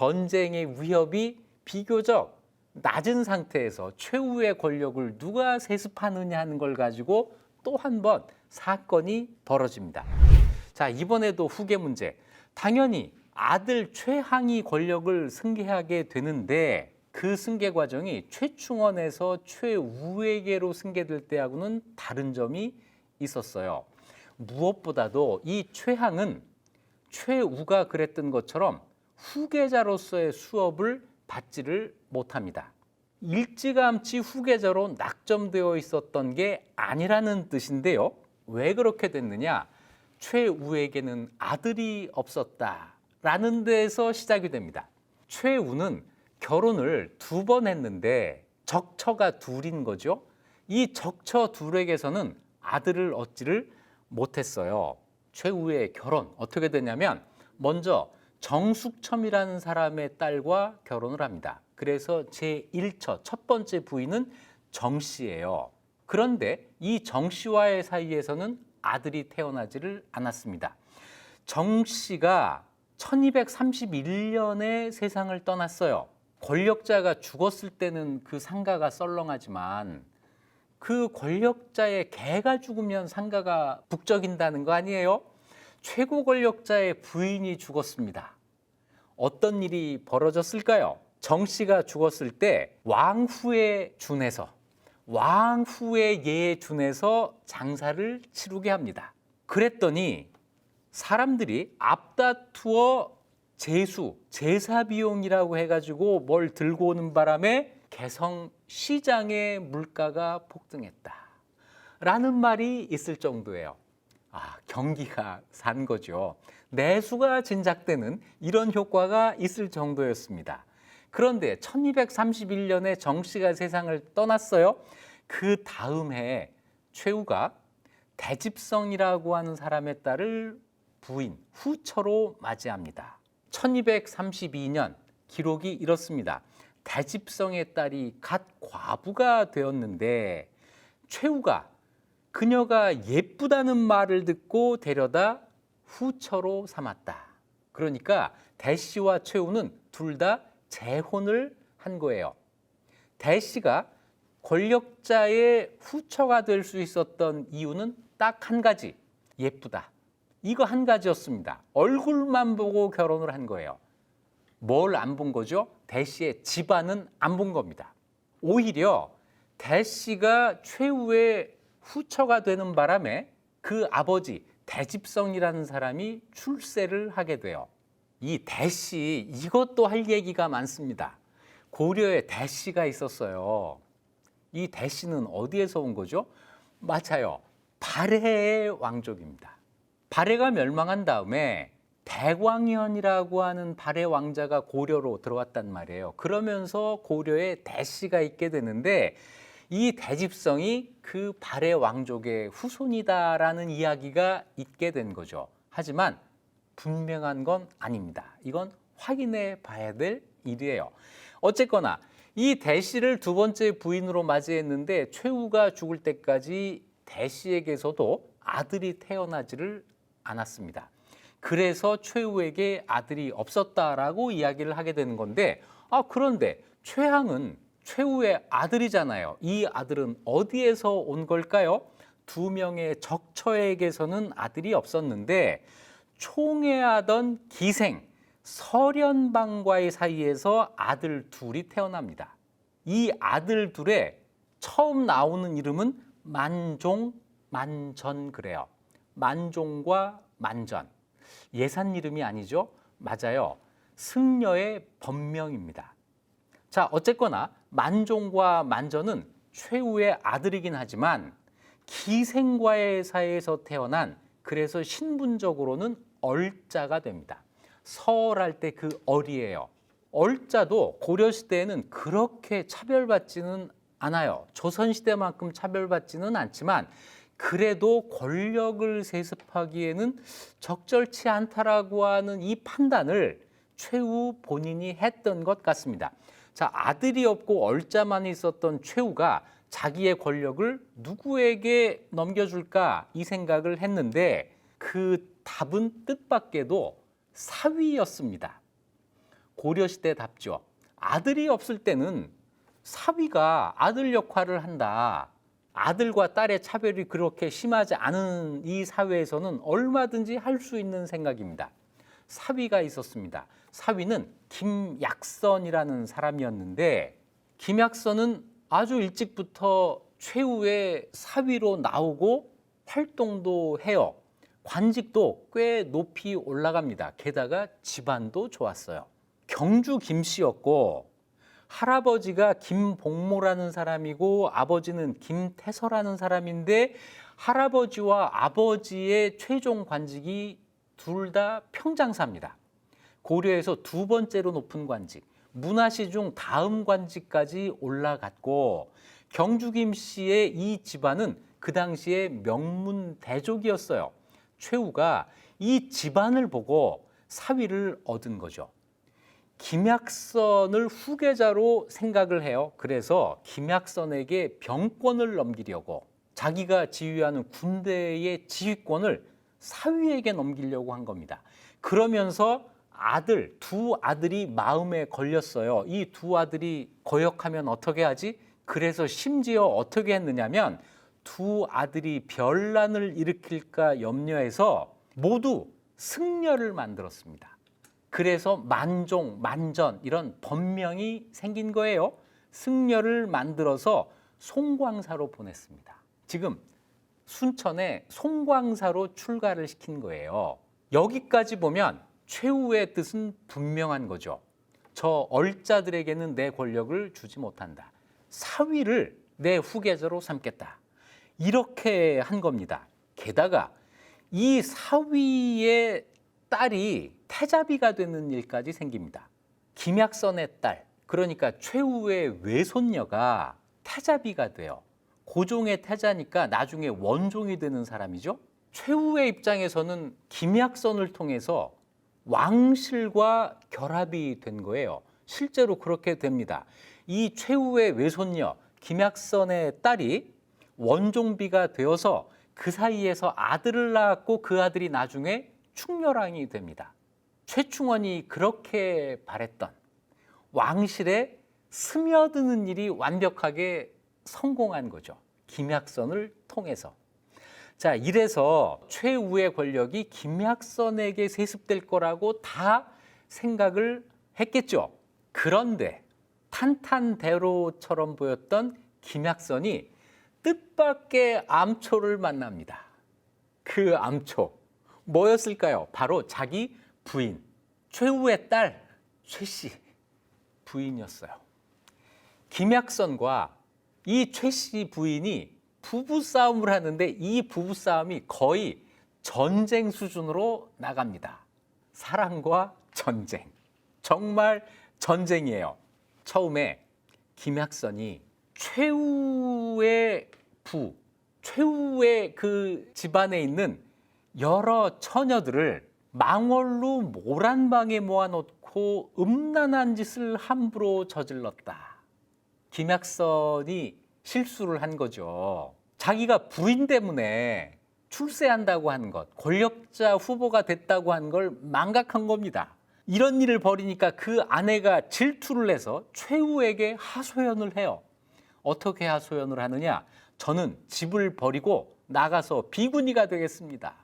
전쟁의 위협이 비교적 낮은 상태에서 최후의 권력을 누가 세습하느냐 하는 걸 가지고 또 한 번 사건이 벌어집니다. 자, 이번에도 후계 문제. 당연히 아들 최항이 권력을 승계하게 되는데 그 승계 과정이 최충원에서 최우에게로 승계될 때하고는 다른 점이 있었어요. 무엇보다도 이 최항은 최우가 그랬던 것처럼 후계자로서의 수업을 받지를 못합니다. 일찌감치 후계자로 낙점되어 있었던 게 아니라는 뜻인데요. 왜 그렇게 됐느냐? 최우에게는 아들이 없었다라는 데서 시작이 됩니다. 최우는 결혼을 2번 했는데 적처가 둘인 거죠. 이 적처 둘에게서는 아들을 얻지를 못했어요. 최우의 결혼 어떻게 되냐면 먼저 정숙첨이라는 사람의 딸과 결혼을 합니다. 그래서 제1처 첫 번째 부인은 정 씨예요. 그런데 이 정 씨와의 사이에서는 아들이 태어나지를 않았습니다. 정 씨가 1231년에 세상을 떠났어요. 권력자가 죽었을 때는 그 상가가 썰렁하지만 그 권력자의 개가 죽으면 상가가 북적인다는 거 아니에요? 최고 권력자의 부인이 죽었습니다. 어떤 일이 벌어졌을까요? 정 씨가 죽었을 때 왕후에 준해서 왕후의 예에 준해서 장사를 치르게 합니다. 그랬더니 사람들이 앞다투어 제수, 제사 비용이라고 해가지고 뭘 들고 오는 바람에 개성 시장의 물가가 폭등했다 라는 말이 있을 정도예요. 경기가 산 거죠. 내수가 진작되는 이런 효과가 있을 정도였습니다. 그런데 1231년에 정 씨가 세상을 떠났어요. 그 다음 해에 최우가 대집성이라고 하는 사람의 딸을 부인, 후처로 맞이합니다. 1232년 기록이 이렇습니다. 대집성의 딸이 갓 과부가 되었는데 최우가 그녀가 예쁘다는 말을 듣고 데려다 후처로 삼았다. 그러니까 대씨와 최우는 둘 다 재혼을 한 거예요. 대씨가 권력자의 후처가 될 수 있었던 이유는 딱 한 가지, 예쁘다. 이거 한 가지였습니다. 얼굴만 보고 결혼을 한 거예요. 뭘 안 본 거죠? 대씨의 집안은 안 본 겁니다. 오히려 대씨가 최우의 후처가 되는 바람에 그 아버지 대집성이라는 사람이 출세를 하게 돼요. 이 대씨 이것도 할 얘기가 많습니다. 고려에 대씨가 있었어요. 이 대씨는 어디에서 온 거죠? 맞아요. 발해의 왕족입니다. 발해가 멸망한 다음에 대광현이라고 하는 발해 왕자가 고려로 들어왔단 말이에요. 그러면서 고려에 대씨가 있게 되는데 이 대집성이 그 발해 왕족의 후손이다라는 이야기가 있게 된 거죠. 하지만 분명한 건 아닙니다. 이건 확인해 봐야 될 일이에요. 어쨌거나 이 대씨를 두 번째 부인으로 맞이했는데 최우가 죽을 때까지 대씨에게서도 아들이 태어나지를 않았습니다. 그래서 최우에게 아들이 없었다라고 이야기를 하게 되는 건데 그런데 최항은 최우의 아들이잖아요. 이 아들은 어디에서 온 걸까요? 2명의 적처에게서는 아들이 없었는데 총애하던 기생 설현방과의 사이에서 아들 둘이 태어납니다. 이 아들 둘의 처음 나오는 이름은 만종, 만전 그래요. 만종과 만전. 예산 이름이 아니죠? 맞아요. 승려의 법명입니다. 자, 어쨌거나 만종과 만전은 최우의 아들이긴 하지만 기생과의 사이에서 태어난 그래서 신분적으로는 얼자가 됩니다. 설할 때 그 얼이에요. 얼자도 고려시대에는 그렇게 차별받지는 않아요. 조선시대만큼 차별받지는 않지만 그래도 권력을 세습하기에는 적절치 않다라고 하는 이 판단을 최우 본인이 했던 것 같습니다. 자, 아들이 없고 얼자만 있었던 최우가 자기의 권력을 누구에게 넘겨줄까 이 생각을 했는데 그 답은 뜻밖에도 사위였습니다. 고려시대답죠. 아들이 없을 때는 사위가 아들 역할을 한다. 아들과 딸의 차별이 그렇게 심하지 않은 이 사회에서는 얼마든지 할 수 있는 생각입니다. 사위가 있었습니다. 사위는 김약선이라는 사람이었는데 김약선은 아주 일찍부터 최후의 사위로 나오고 활동도 해요. 관직도 꽤 높이 올라갑니다. 게다가 집안도 좋았어요. 경주 김씨였고 할아버지가 김복모라는 사람이고 아버지는 김태서라는 사람인데 할아버지와 아버지의 최종 관직이 둘 다 평장사입니다. 고려에서 두 번째로 높은 관직, 문화시중 다음 관직까지 올라갔고 경주 김씨의 이 집안은 그 당시에 명문대족이었어요. 최후가 이 집안을 보고 사위를 얻은 거죠. 김약선을 후계자로 생각을 해요. 그래서 김약선에게 병권을 넘기려고 자기가 지휘하는 군대의 지휘권을 사위에게 넘기려고 한 겁니다. 그러면서 두 아들이 마음에 걸렸어요. 이 두 아들이 거역하면 어떻게 하지? 그래서 심지어 어떻게 했느냐면 두 아들이 변란을 일으킬까 염려해서 모두 승려를 만들었습니다. 그래서 만종, 만전 이런 법명이 생긴 거예요. 승려를 만들어서 송광사로 보냈습니다. 지금 순천에 송광사로 출가를 시킨 거예요. 여기까지 보면 최후의 뜻은 분명한 거죠. 저 얼자들에게는 내 권력을 주지 못한다. 사위를 내 후계자로 삼겠다. 이렇게 한 겁니다. 게다가 이 사위의 딸이 태자비가 되는 일까지 생깁니다. 김약선의 딸, 그러니까 최후의 외손녀가 태자비가 돼요. 고종의 태자니까 나중에 원종이 되는 사람이죠. 최후의 입장에서는 김약선을 통해서 왕실과 결합이 된 거예요. 실제로 그렇게 됩니다. 이 최후의 외손녀 김약선의 딸이 원종비가 되어서 그 사이에서 아들을 낳았고 그 아들이 나중에 충렬왕이 됩니다. 최충원이 그렇게 바랬던 왕실에 스며드는 일이 완벽하게 성공한 거죠. 김약선을 통해서. 자, 이래서 최후의 권력이 김약선에게 세습될 거라고 다 생각을 했겠죠. 그런데 탄탄대로처럼 보였던 김약선이 뜻밖의 암초를 만납니다. 그 암초 뭐였을까요? 바로 자기 부인, 최후의 딸 최씨 부인이었어요. 김약선과 이 최씨 부인이 부부싸움을 하는데 이 부부싸움이 거의 전쟁 수준으로 나갑니다. 사랑과 전쟁, 정말 전쟁이에요. 처음에 김약선이 최후의 최후의 그 집안에 있는 여러 처녀들을 망월로 모란방에 모아놓고 음란한 짓을 함부로 저질렀다. 김약선이 실수를 한 거죠. 자기가 부인 때문에 출세한다고 한 것, 권력자 후보가 됐다고 한 걸 망각한 겁니다. 이런 일을 벌이니까 그 아내가 질투를 해서 최후에게 하소연을 해요. 어떻게 하소연을 하느냐? 저는 집을 버리고 나가서 비구니가 되겠습니다.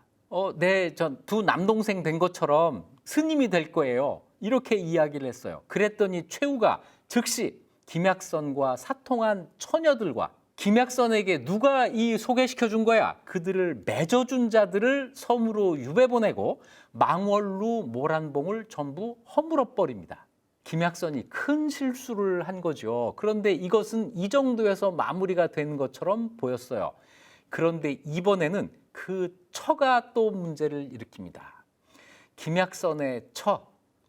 전 두 남동생 된 것처럼 스님이 될 거예요. 이렇게 이야기를 했어요. 그랬더니 최후가 즉시 김약선과 사통한 처녀들과 김약선에게 누가 이 소개시켜 준 거야? 그들을 맺어준 자들을 섬으로 유배 보내고 망월루 모란봉을 전부 허물어 버립니다. 김약선이 큰 실수를 한 거죠. 그런데 이것은 이 정도에서 마무리가 된 것처럼 보였어요. 그런데 이번에는 그 처가 또 문제를 일으킵니다. 김약선의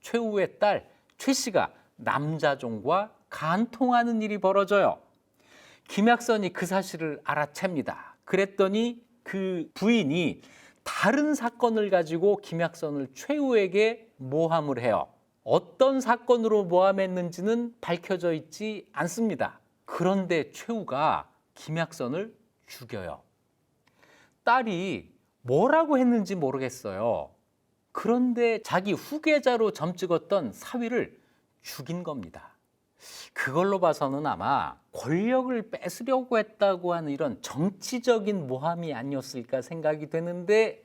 최후의 딸 최씨가 남자종과 간통하는 일이 벌어져요. 김약선이 그 사실을 알아챕니다. 그랬더니 그 부인이 다른 사건을 가지고 김약선을 최후에게 모함을 해요. 어떤 사건으로 모함했는지는 밝혀져 있지 않습니다. 그런데 최후가 김약선을 죽여요. 딸이 뭐라고 했는지 모르겠어요. 그런데 자기 후계자로 점찍었던 사위를 죽인 겁니다. 그걸로 봐서는 아마 권력을 뺏으려고 했다고 하는 이런 정치적인 모함이 아니었을까 생각이 되는데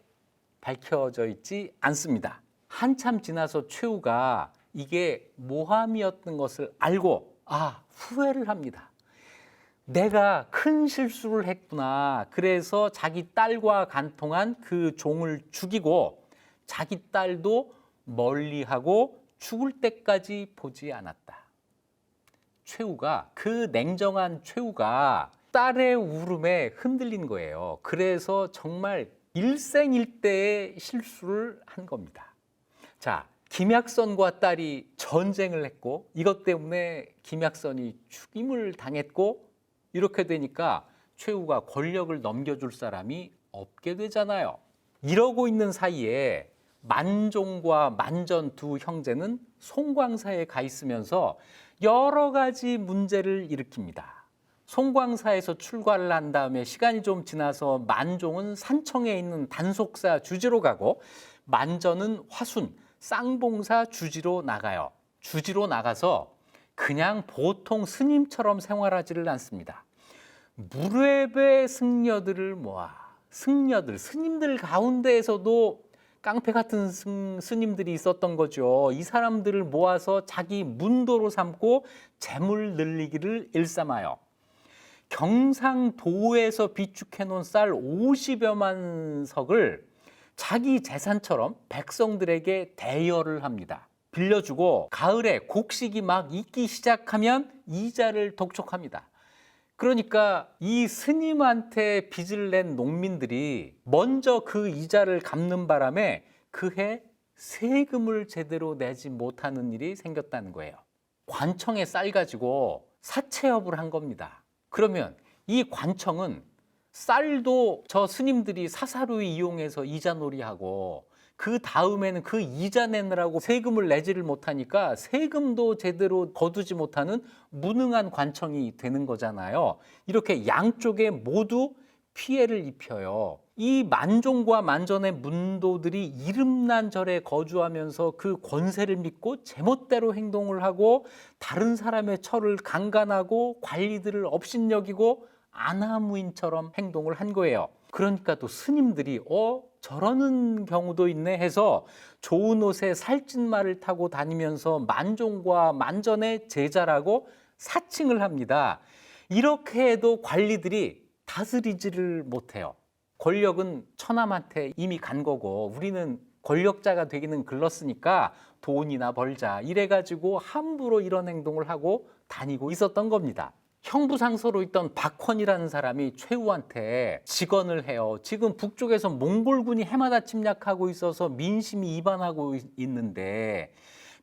밝혀져 있지 않습니다. 한참 지나서 최후가 이게 모함이었던 것을 알고 후회를 합니다. 내가 큰 실수를 했구나. 그래서 자기 딸과 간통한 그 종을 죽이고 자기 딸도 멀리하고 죽을 때까지 보지 않았다. 최후가, 그 냉정한 최후가 딸의 울음에 흔들린 거예요. 그래서 정말 일생일대의 실수를 한 겁니다. 자, 김약선과 딸이 전쟁을 했고 이것 때문에 김약선이 죽임을 당했고 이렇게 되니까 최후가 권력을 넘겨줄 사람이 없게 되잖아요. 이러고 있는 사이에 만종과 만전 두 형제는 송광사에 가 있으면서 여러 가지 문제를 일으킵니다. 송광사에서 출가를 한 다음에 시간이 좀 지나서 만종은 산청에 있는 단속사 주지로 가고 만전은 화순, 쌍봉사 주지로 나가요. 주지로 나가서 그냥 보통 스님처럼 생활하지를 않습니다. 무례배 승려들을 모아 스님들 가운데에서도 깡패 같은 스님들이 있었던 거죠. 이 사람들을 모아서 자기 문도로 삼고 재물 늘리기를 일삼아요. 경상도에서 비축해 놓은 쌀 50여만 석을 자기 재산처럼 백성들에게 대여를 합니다. 빌려주고 가을에 곡식이 막 익기 시작하면 이자를 독촉합니다. 그러니까 이 스님한테 빚을 낸 농민들이 먼저 그 이자를 갚는 바람에 그해 세금을 제대로 내지 못하는 일이 생겼다는 거예요. 관청에 쌀 가지고 사채업을 한 겁니다. 그러면 이 관청은 쌀도 저 스님들이 사사로이 이용해서 이자놀이하고 그 다음에는 그 이자 내느라고 세금을 내지를 못하니까 세금도 제대로 거두지 못하는 무능한 관청이 되는 거잖아요. 이렇게 양쪽에 모두 피해를 입혀요. 이 만종과 만전의 문도들이 이름난 절에 거주하면서 그 권세를 믿고 제멋대로 행동을 하고 다른 사람의 처를 강간하고 관리들을 업신여기고 아나무인처럼 행동을 한 거예요. 그러니까 또 스님들이 저러는 경우도 있네 해서 좋은 옷에 살찐 말을 타고 다니면서 만종과 만전의 제자라고 사칭을 합니다. 이렇게 해도 관리들이 다스리지를 못해요. 권력은 처남한테 이미 간 거고 우리는 권력자가 되기는 글렀으니까 돈이나 벌자 이래가지고 함부로 이런 행동을 하고 다니고 있었던 겁니다. 형부상서로 있던 박헌이라는 사람이 최후한테 직언을 해요. 지금 북쪽에서 몽골군이 해마다 침략하고 있어서 민심이 이반하고 있는데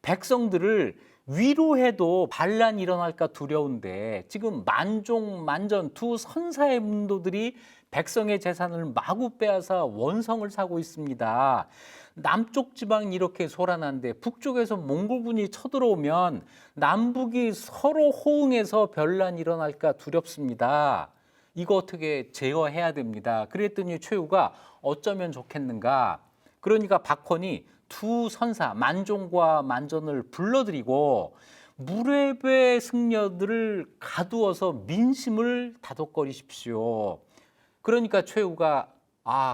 백성들을 위로해도 반란이 일어날까 두려운데 지금 만종, 만전 두 선사의 문도들이 백성의 재산을 마구 빼앗아 원성을 사고 있습니다. 남쪽 지방이 이렇게 소란한데 북쪽에서 몽골군이 쳐들어오면 남북이 서로 호응해서 변란이 일어날까 두렵습니다. 이거 어떻게 제어해야 됩니다. 그랬더니 최후가 어쩌면 좋겠는가. 그러니까 박헌이 두 선사 만종과 만전을 불러들이고 무례배 승려들을 가두어서 민심을 다독거리십시오. 그러니까 최후가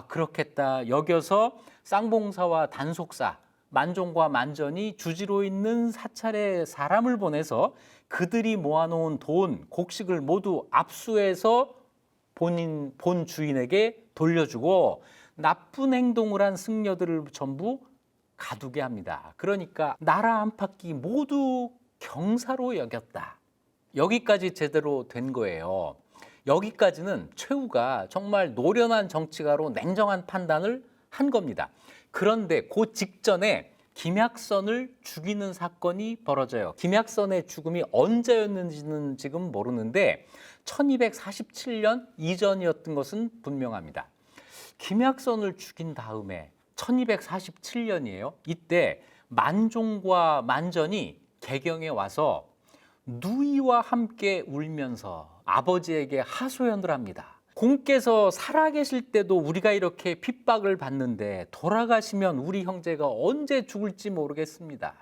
그렇겠다 여겨서 쌍봉사와 단속사, 만종과 만전이 주지로 있는 사찰에 사람을 보내서 그들이 모아놓은 돈, 곡식을 모두 압수해서 본 주인에게 돌려주고 나쁜 행동을 한 승려들을 전부 가두게 합니다. 그러니까 나라 안팎이 모두 경사로 여겼다. 여기까지 제대로 된 거예요. 여기까지는 최후가 정말 노련한 정치가로 냉정한 판단을 한 겁니다. 그런데 그 직전에 김약선을 죽이는 사건이 벌어져요. 김약선의 죽음이 언제였는지는 지금 모르는데 1247년 이전이었던 것은 분명합니다. 김약선을 죽인 다음에 1247년이에요. 이때 만종과 만전이 개경에 와서 누이와 함께 울면서 아버지에게 하소연을 합니다. 공께서 살아계실 때도 우리가 이렇게 핍박을 받는데 돌아가시면 우리 형제가 언제 죽을지 모르겠습니다.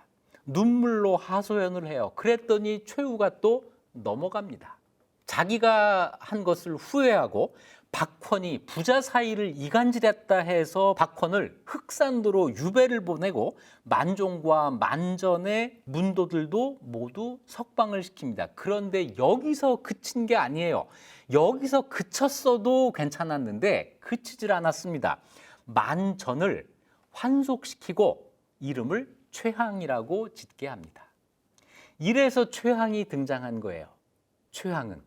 눈물로 하소연을 해요. 그랬더니 최후가 또 넘어갑니다. 자기가 한 것을 후회하고 박헌이 부자 사이를 이간질했다 해서 박헌을 흑산도로 유배를 보내고 만종과 만전의 문도들도 모두 석방을 시킵니다. 그런데 여기서 그친 게 아니에요. 여기서 그쳤어도 괜찮았는데 그치질 않았습니다. 만전을 환속시키고 이름을 최항이라고 짓게 합니다. 이래서 최항이 등장한 거예요. 최항은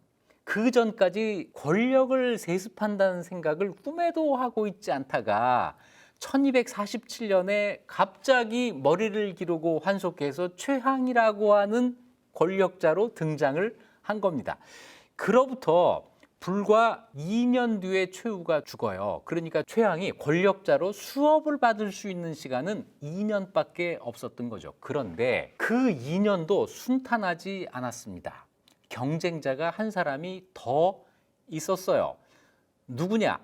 그 전까지 권력을 세습한다는 생각을 꿈에도 하고 있지 않다가 1247년에 갑자기 머리를 기르고 환속해서 최항이라고 하는 권력자로 등장을 한 겁니다. 그로부터 불과 2년 뒤에 최후가 죽어요. 그러니까 최항이 권력자로 수업을 받을 수 있는 시간은 2년밖에 없었던 거죠. 그런데 그 2년도 순탄하지 않았습니다. 경쟁자가 한 사람이 더 있었어요. 누구냐?